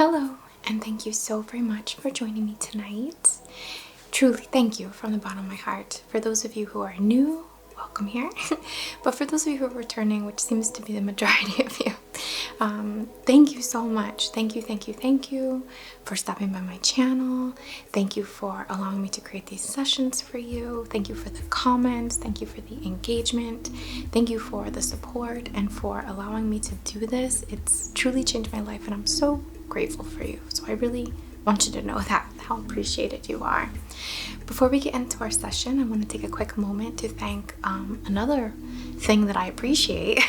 Hello, and thank you so very much for joining me tonight. Truly, thank you from the bottom of my heart. For those of you who are new, welcome here. But for those of you who are returning, which seems to be the majority of you, thank you so much. Thank you for stopping by my channel. Thank you for allowing me to create these sessions for you. Thank you for the comments. Thank you for the engagement. Thank you for the support and for allowing me to do this. It's truly changed my life, and I'm so grateful for you. So I really want you to know that, how appreciated you are. Before we get into our session, I want to take a quick moment to thank another thing that I appreciate,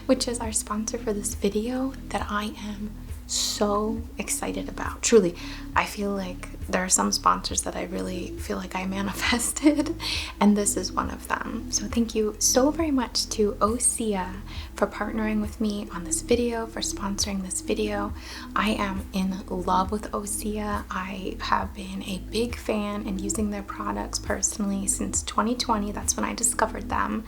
which is our sponsor for this video that I am so excited about. Truly, I feel like there are some sponsors that I really feel like I manifested, and this is one of them. So thank you so very much to Osea for partnering with me on this video, for sponsoring this video. I am in love with Osea. I have been a big fan and using their products personally since 2020. That's when I discovered them.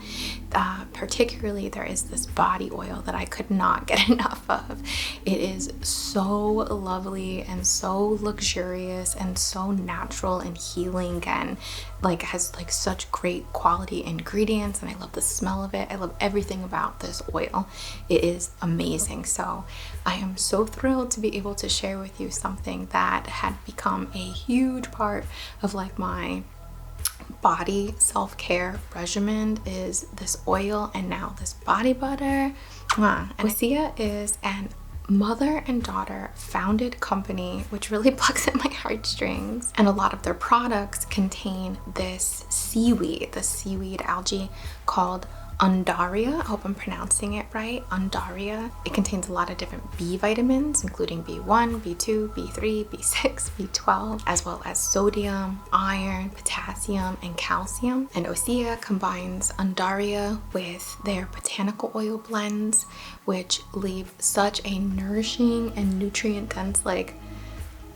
Particularly, there is this body oil that I could not get enough of. It is so lovely and so luxurious and so natural and healing, and has such great quality ingredients, and I love the smell of it. I love everything about this oil. It is amazing. So I am so thrilled to be able to share with you something that had become a huge part of my body self-care regimen, is this oil and now this body butter. And Osea is an mother and daughter founded company, which really plucks at my heartstrings, and a lot of their products contain this seaweed algae called Undaria. I hope I'm pronouncing it right. Undaria. It contains a lot of different B vitamins, including B1, B2, B3, B6, B12, as well as sodium, iron, potassium, and calcium. And Osea combines Undaria with their botanical oil blends, which leave such a nourishing and nutrient-dense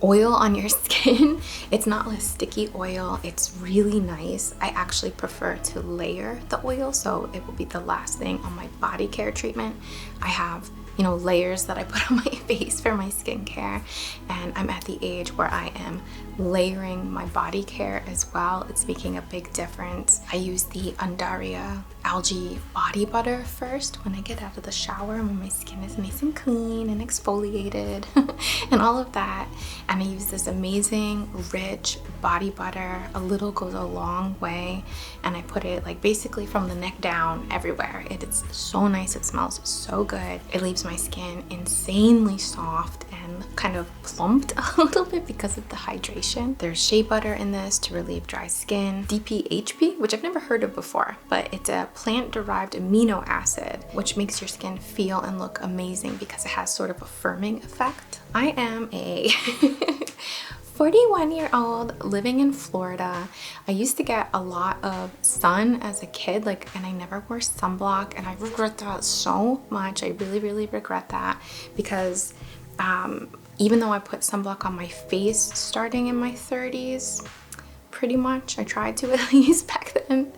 oil on your skin. It's not a sticky oil. It's really nice. I actually prefer to layer the oil, so it will be the last thing on my body care treatment. I have layers that I put on my face for my skincare, and I'm at the age where I am layering my body care as well. It's making a big difference. I use the Undaria algae body butter first when I get out of the shower, when my skin is nice and clean and exfoliated and all of that. And I use this amazing rich body butter. A little goes a long way, and I put it basically from the neck down everywhere. It's so nice. It smells so good. It leaves my skin insanely soft and kind of plumped a little bit because of the hydration. There's shea butter in this to relieve dry skin. DPHP, which I've never heard of before, but it's a plant-derived amino acid, which makes your skin feel and look amazing because it has sort of a firming effect. I am a 41-year-old living in Florida. I used to get a lot of sun as a kid, and I never wore sunblock, and I regret that so much. I really regret that, because even though I put sunblock on my face starting in my 30s, pretty much, I tried to at least back then,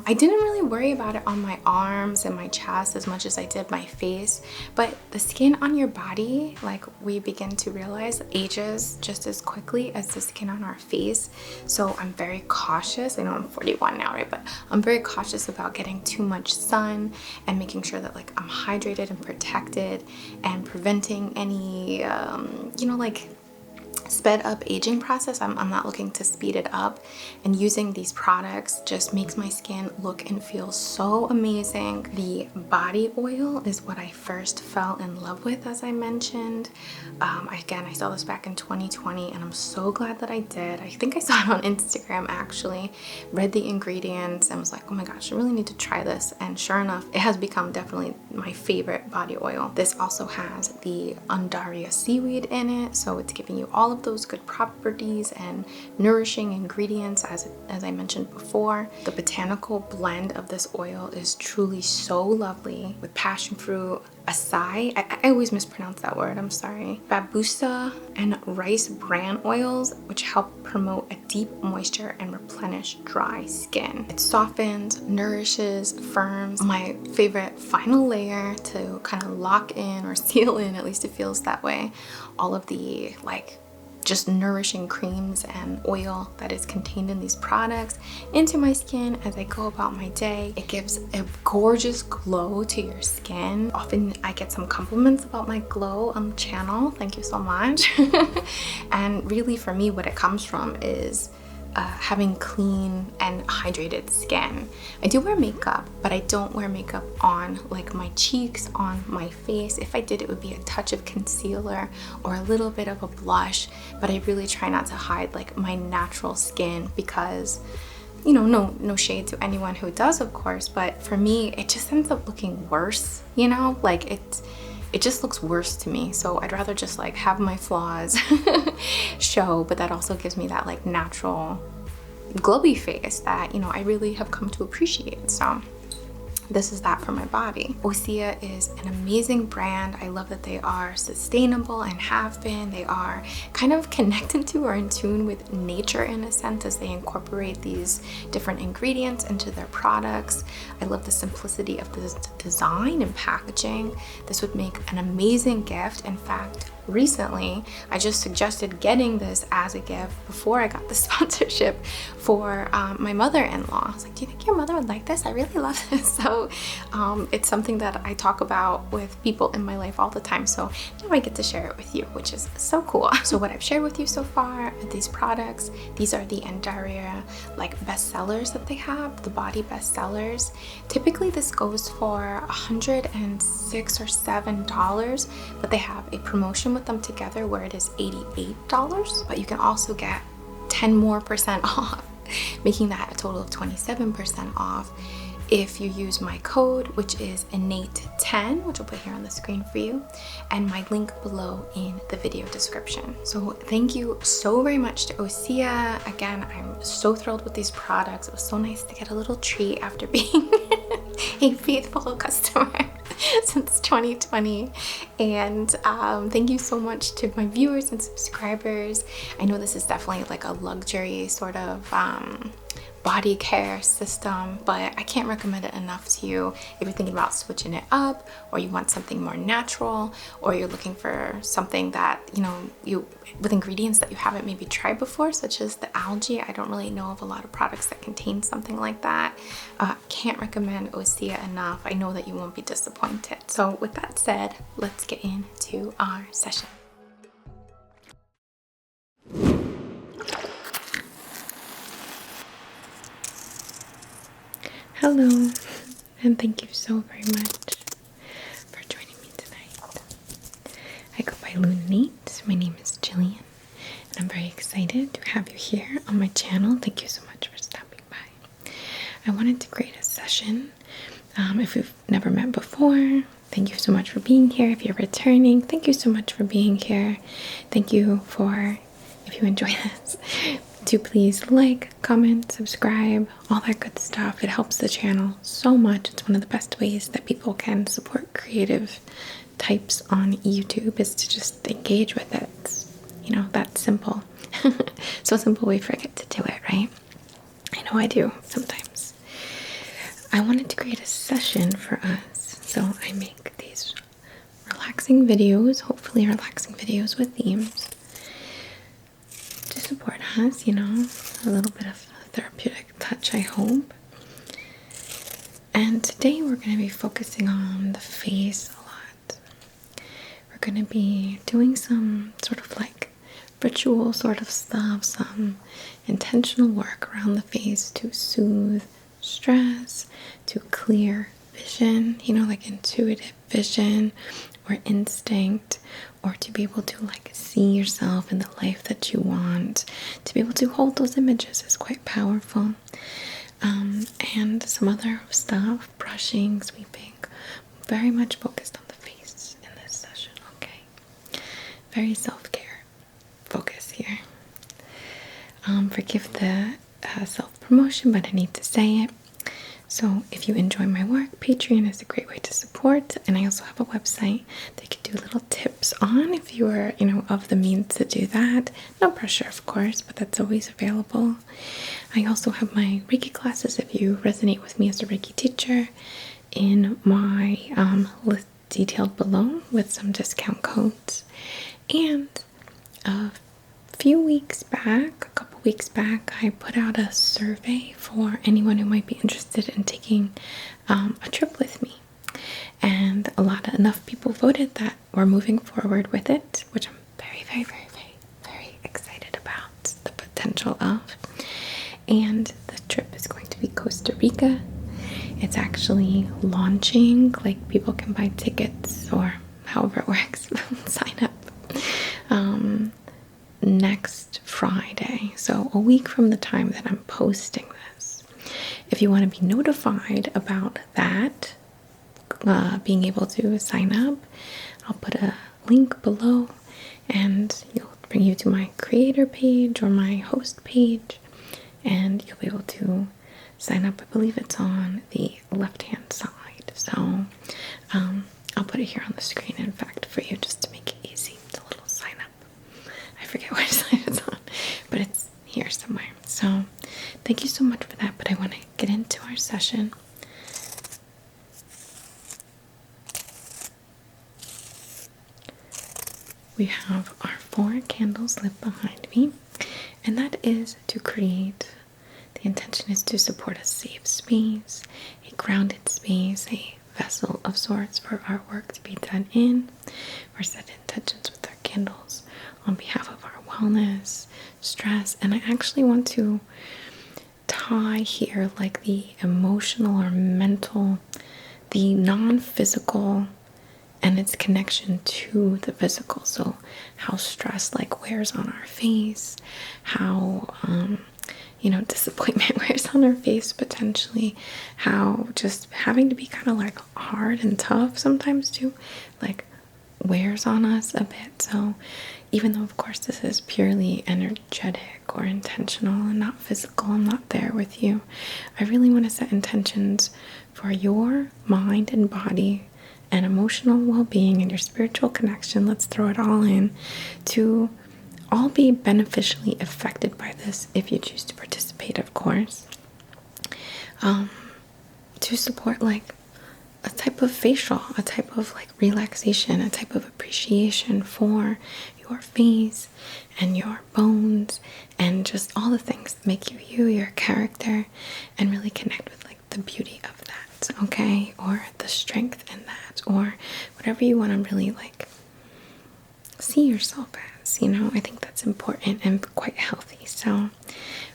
I didn't really worry about it on my arms and my chest as much as I did my face. But the skin on your body, we begin to realize, ages just as quickly as the skin on our face. So I'm very cautious. I know I'm 41 now, right? But I'm very cautious about getting too much sun and making sure that I'm hydrated and protected, and preventing any sped up aging process. I'm not looking to speed it up, and using these products just makes my skin look and feel so amazing. The body oil is what I first fell in love with, as I mentioned. Again, I saw this back in 2020, and I'm so glad that I did. I think I saw it on Instagram actually, read the ingredients, and was like, oh my gosh, I really need to try this. And sure enough, it has become definitely my favorite body oil. This also has the Undaria seaweed in it, so it's giving you all of those good properties and nourishing ingredients, as I mentioned before. The botanical blend of this oil is truly so lovely, with passion fruit, acai, I always mispronounce that word, I'm sorry, babusa and rice bran oils, which help promote a deep moisture and replenish dry skin. It softens, nourishes, firms. My favorite final layer to kind of lock in or seal in, at least it feels that way, all of the like just nourishing creams and oil that is contained in these products into my skin as I go about my day. It gives a gorgeous glow to your skin. Often I get some compliments about my glow on the channel. Thank you so much. And really for me, what it comes from is having clean and hydrated skin. I do wear makeup, but I don't wear makeup on like my cheeks, on my face. If I did, it would be a touch of concealer or a little bit of a blush, but I really try not to hide like my natural skin because, you know, no shade to anyone who does, of course, but for me, it just ends up looking worse, you know, like it just looks worse to me. So I'd rather just like have my flaws show, but that also gives me that like natural glowy face that, you know, I really have come to appreciate. So this is that for my body. Osea is an amazing brand. I love that they are sustainable and have been. They are kind of connected to or in tune with nature in a sense as they incorporate these different ingredients into their products. I love the simplicity of the design and packaging. This would make an amazing gift. In fact, recently I just suggested getting this as a gift before I got the sponsorship for my mother-in-law. I was like, do you think your mother would like this? I really love this. So it's something that I talk about with people in my life all the time, so now I get to share it with you, which is so cool. So what I've shared with you so far, these products, these are the entire like bestsellers that they have, the body bestsellers. Typically this goes for $106 or $7, but they have a promotion with them together where it is $88, but you can also get 10% more off, making that a total of 27% off if you use my code, which is innate10, which I'll put here on the screen for you, and my link below in the video description. So thank you so very much to Osea. Again, I'm so thrilled with these products. It was so nice to get a little treat after being a faithful customer since 2020. And thank you so much to my viewers and subscribers. I know this is definitely like a luxury sort of body care system, but I can't recommend it enough to you if you're thinking about switching it up, or you want something more natural, or you're looking for something that, you know, with ingredients that you haven't maybe tried before, such as the algae. I don't really know of a lot of products that contain something like that. Can't recommend Osea enough. I know that you won't be disappointed. So with that said, let's get into our session. Hello, and thank you so very much for joining me tonight. I go by Lunate. My name is Jillian, and I'm very excited to have you here on my channel. Thank you so much for stopping by. I wanted to create a session. If we've never met before, thank you so much for being here. If you're returning, thank you so much for being here. Thank you for, if you enjoy this, to please like, comment, subscribe, all that good stuff. It helps the channel so much. It's one of the best ways that people can support creative types on YouTube, is to just engage with it. It's, you know, that simple. So simple we forget to do it, right? I know I do sometimes. I wanted to create a session for us, so I make these relaxing videos, hopefully relaxing videos with themes, to support us, you know, a little bit of a therapeutic touch, I hope. And today we're going to be focusing on the face a lot. We're going to be doing some sort of like ritual sort of stuff, some intentional work around the face to soothe stress, to clear vision, you know, like intuitive vision or instinct, or to be able to like see yourself in the life that you want. To be able to hold those images is quite powerful. And some other stuff, brushing, sweeping, very much focused on the face in this session, okay? Very self-care focus here. Forgive the self-promotion, but I need to say it. So if you enjoy my work, Patreon is a great way to support. And I also have a website that you can do little tips on if you are, of the means to do that. No pressure, of course, but that's always available. I also have my Reiki classes if you resonate with me as a Reiki teacher in my list detailed below with some discount codes. And a couple weeks back, I put out a survey for anyone who might be interested in taking a trip with me. And enough people voted that we're moving forward with it, which I'm very, very, very, very, very excited about the potential of. And the trip is going to be Costa Rica. It's actually launching, like people can buy tickets or however it works, sign up next Friday. So a week from the time that I'm posting this. If you want to be notified about that, being able to sign up, I'll put a link below and it'll bring you to my creator page or my host page, and you'll be able to sign up. I believe it's on the left-hand side. So I'll put it here on the screen, in fact, for you just to make it easy. It's a little sign up. I forget what side it's on, but it's here somewhere. So thank you so much for that, but I want to get into our session. We have our 4 candles lit behind me, and that is to create, the intention is to support a safe space, a grounded space, a vessel of sorts for our work to be done in. We're set intentions with our candles on behalf of our wellness, stress, and I actually want to tie here like the emotional or mental, the non-physical, and its connection to the physical. So how stress like wears on our face, how disappointment wears on our face potentially, how just having to be kind of like hard and tough sometimes too, like wears on us a bit. So even though of course this is purely energetic or intentional and not physical, I'm not there with you, I really want to set intentions for your mind and body and emotional well-being and your spiritual connection. Let's throw it all in to all be beneficially affected by this if you choose to participate, of course. To support like a type of facial, a type of like relaxation, a type of appreciation for your face and your bones and just all the things that make you you, your character, and really connect with like the beauty of that, okay? Or the strength in that, or whatever you want to really like see yourself as, I think that's important and quite healthy. So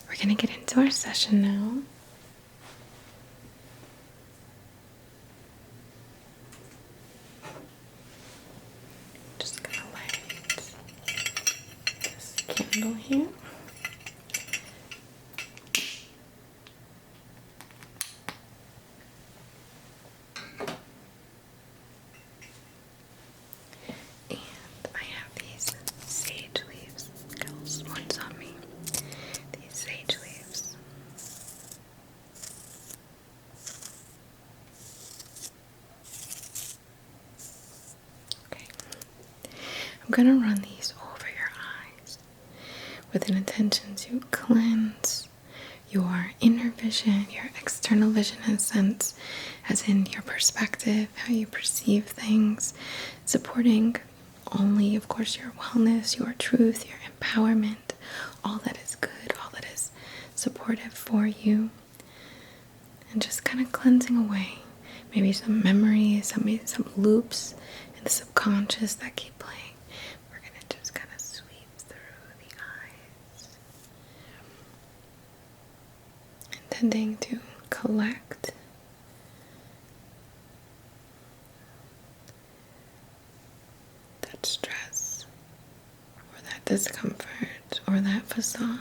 we're gonna get into our session now. Just gonna light this candle here. I'm going to run these over your eyes with an intention to cleanse your inner vision, your external vision in a sense, as in your perspective, how you perceive things, supporting only, of course, your wellness, your truth, your empowerment, all that is good, all that is supportive for you, and just kind of cleansing away maybe some memories, maybe some loops in the subconscious that keep playing. We're going to just kind of sweep through the eyes, intending to collect that stress or that discomfort or that facade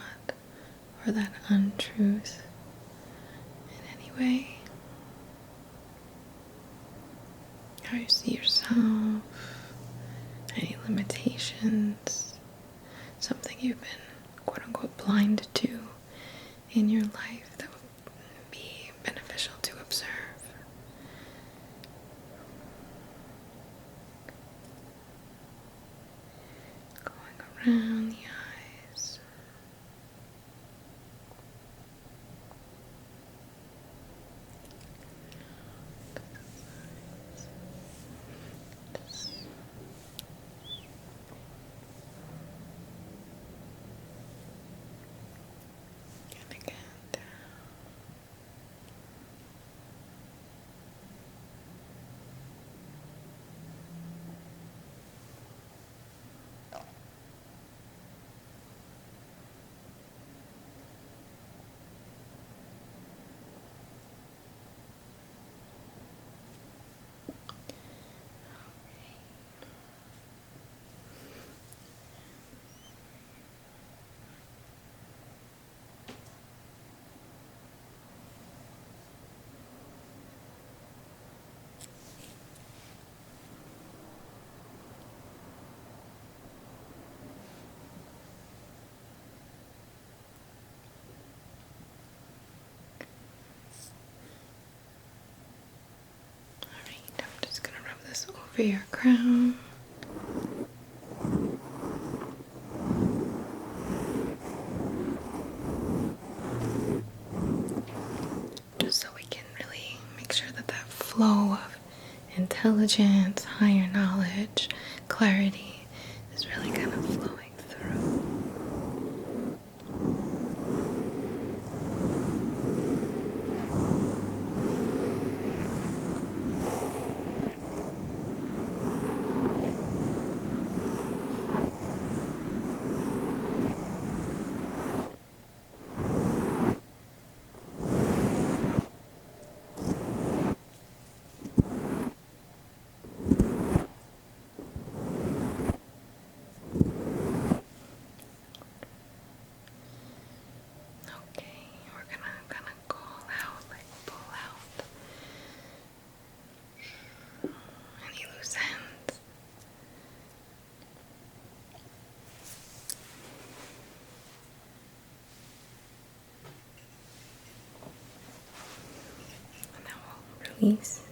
or that untruth in any way. How you see yourself, any limitations, something you've been quote-unquote blind to in your life that would be beneficial to observe. around the eyes. And again down. Alright, I'm just gonna rub this over your crown. Just so we can really make sure that that flow of intelligence, higher knowledge, clarity is really kind of flowing through. Okay, we're gonna call out, like pull out any loose ends. And now we'll release.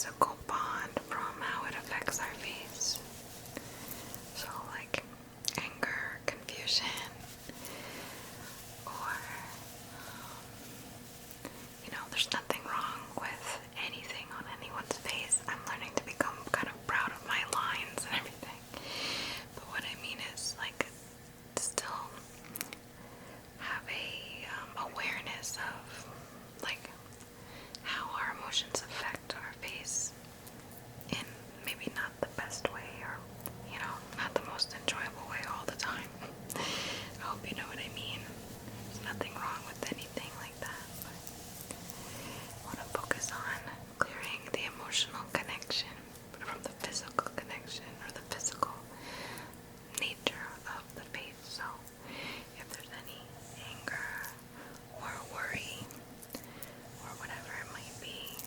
physical bond from how it affects our face. So, like anger, confusion, or, there's nothing wrong with anything on anyone's face. I'm learning to become kind of proud of my lines and everything. But what I mean is, like, to still have a awareness of, like, how our emotions affect our face in maybe not the best way, or, not the most enjoyable way all the time. I hope you know what I mean. There's nothing wrong with anything like that, but I want to focus on clearing the emotional connection from the physical connection, or the physical nature of the face. So if there's any anger or worry or whatever it might be,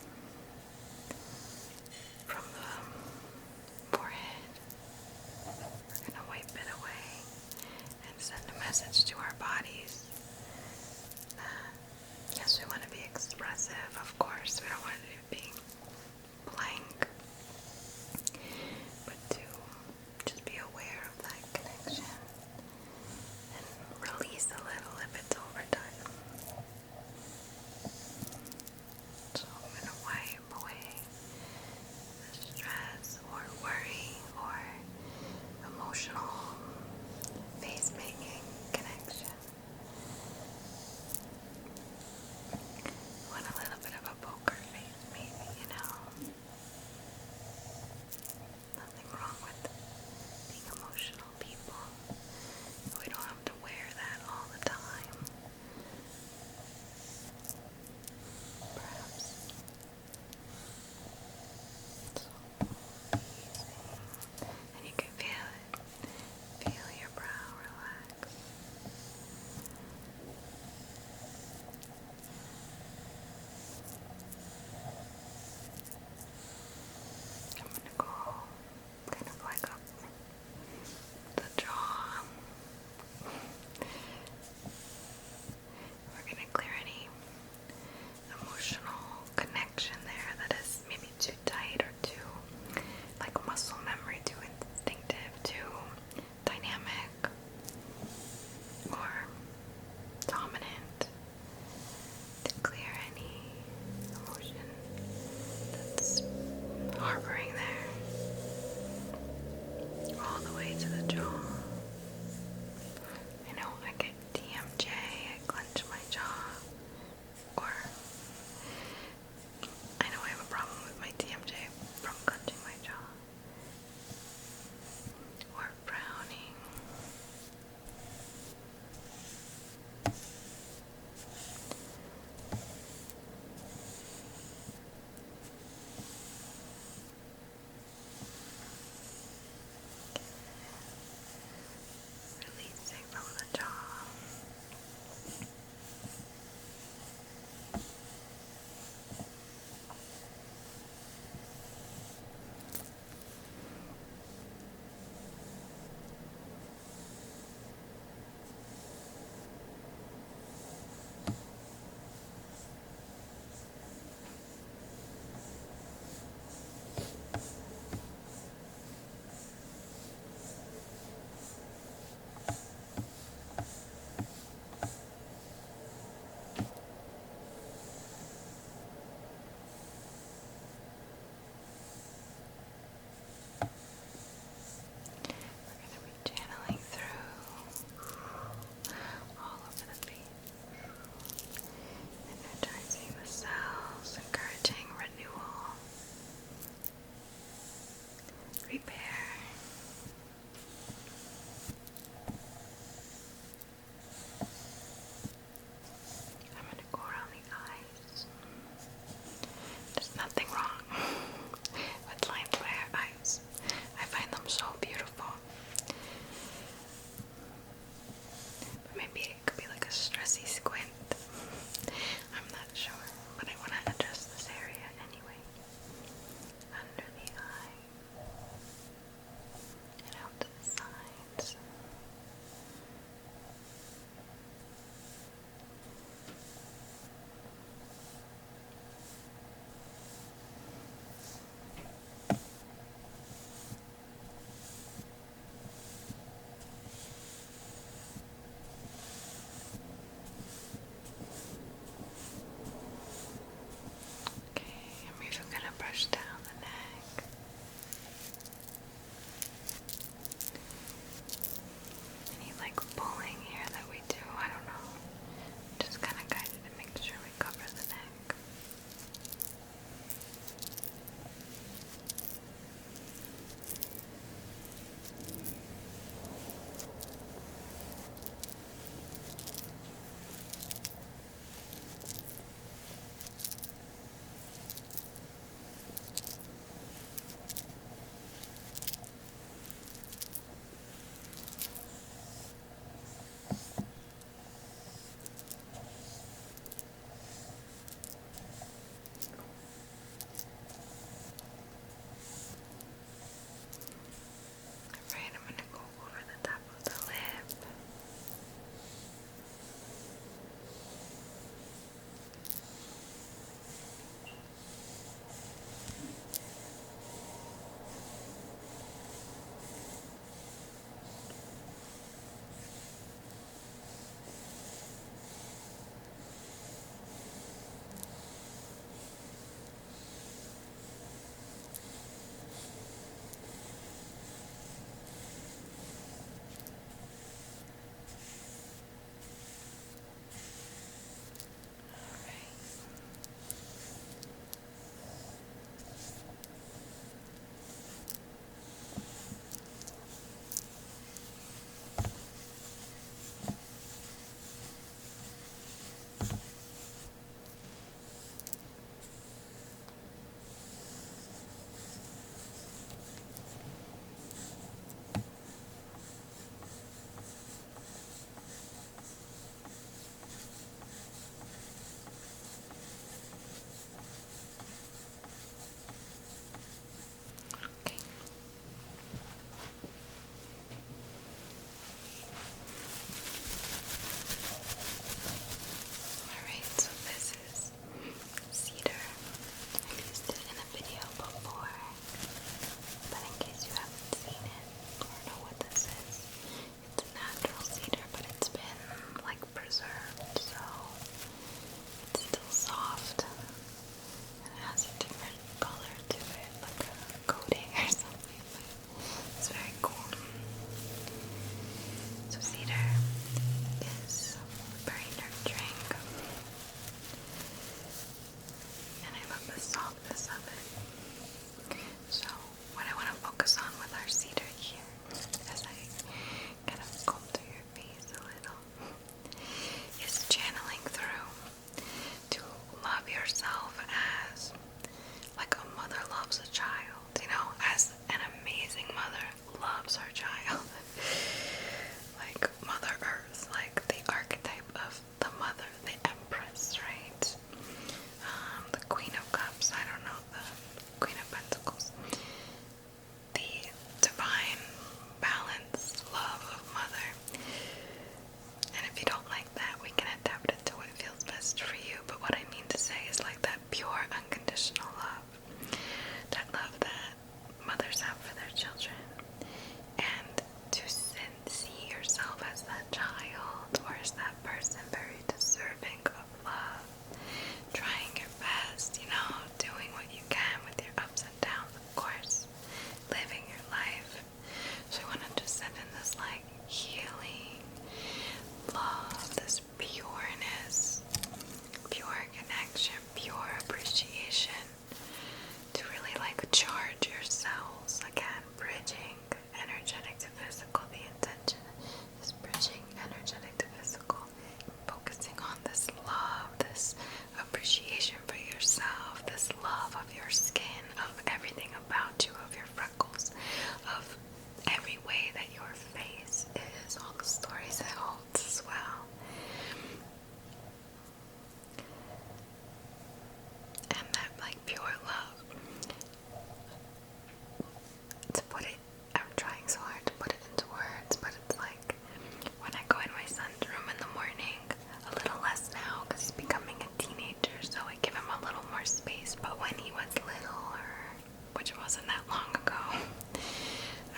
wasn't that long ago.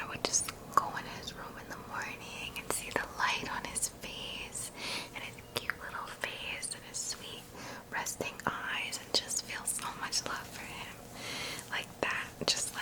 I would just go in his room in the morning and see the light on his face and his cute little face and his sweet resting eyes and just feel so much love for him. Like that, just